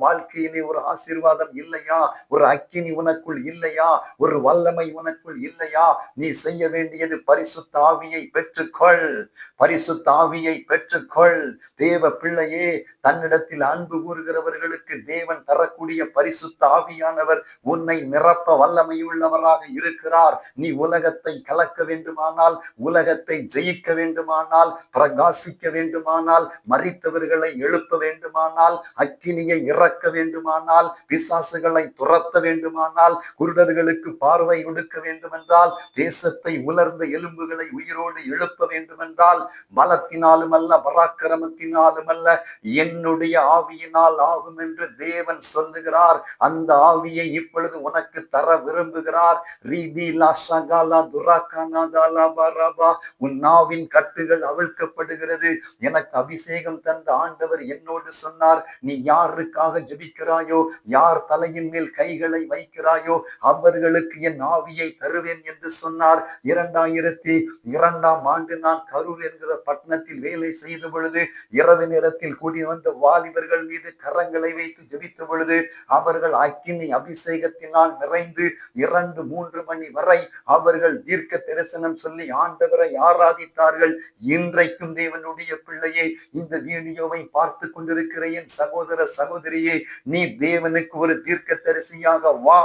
வாழ்க்கையிலே ஒரு ஆசீர்வாதம் இல்லையா? ஒரு அக்கினி உனக்குள் இல்லையா? ஒரு வல்லமை உனக்குள் இல்லையா? நீ செய்ய வேண்டியது பரிசுத்த ஆவியை பெற்றுக்கொள். பரிசுத்த ஆவியை பெற்றுக்கொள். தேவ பிள்ளையே, தன்னிடத்தில் அன்பு கூறுகிறவர்களுக்கு தேவன் தரக்கூடிய பரிசுத்த ஆவியானவர் உன்னை நிரப்ப வல்லமை உள்ளவராக இருக்கிறார். நீ உலகத்தை கலக்க வேண்டுமானால், உலகத்தை ஜெயிக்க வேண்டுமானால், பிரகாசிக்க வேண்டுமானால், மரித்தவர்களை எழுப்ப வேண்டுமானால், அக்கினியை இறக்க வேண்டுமானால், பிசாசுகளை துரத்த வேண்டுமானால், குருடர்களுக்கு பார்வை கொடுக்க வேண்டுமென்றால், தேசத்தை உலர்ந்த எலும்புகளை உயிரோடு எழுப்ப வேண்டுமென்றால், பலத்தினாலும் அல்ல, பராக்கிரமத்தினாலும் அல்ல, என்னுடைய ஆவியினால் ஆகும் என்று தேவன் சொல்லுகிறார். அந்த ஆவியை இப்பொழுது உனக்கு தர விரும்புகிறார். உன் நாவின் கட்டுகள் அவிழ்க்கப்படுகிறது. எனக்கு அபிஷேகம் தந்த ஆண்டவர் என்னோடு சொன்னார், நீ யாருக்காக ஜெபிக்கிறாயோ, யார் தலையின் மேல் கைகளை வைக்கிறாயோ அவர்களுக்கு என் ஆவியை தருவேன் என்று சொன்னார். 2002 நான் கரூர் என்கிற பட்டணத்தில் வேலை செய்த பொழுது இரவு நேரத்தில் கூடி வந்த வாலிபர்கள் மீது கரங்களை வைத்து ஜெபித்த பொழுது அவர்கள் அக்கினி அபிஷேகத்தினால் நிறைந்து 2-3 மணி வரை அவர்கள் தீர்க்க தரிசனம் சொல்லி ஆண்டவரை ஆராதித்தார்கள். இன்றைக்கும் தேவனுடைய பிள்ளையே, இந்த வீடியோவை பார்த்து கொண்டிருக்கிற என் சகோதர சகோதரியே, நீ தேவனுக்கு ஒரு தீர்க்க தரிசியாக வா.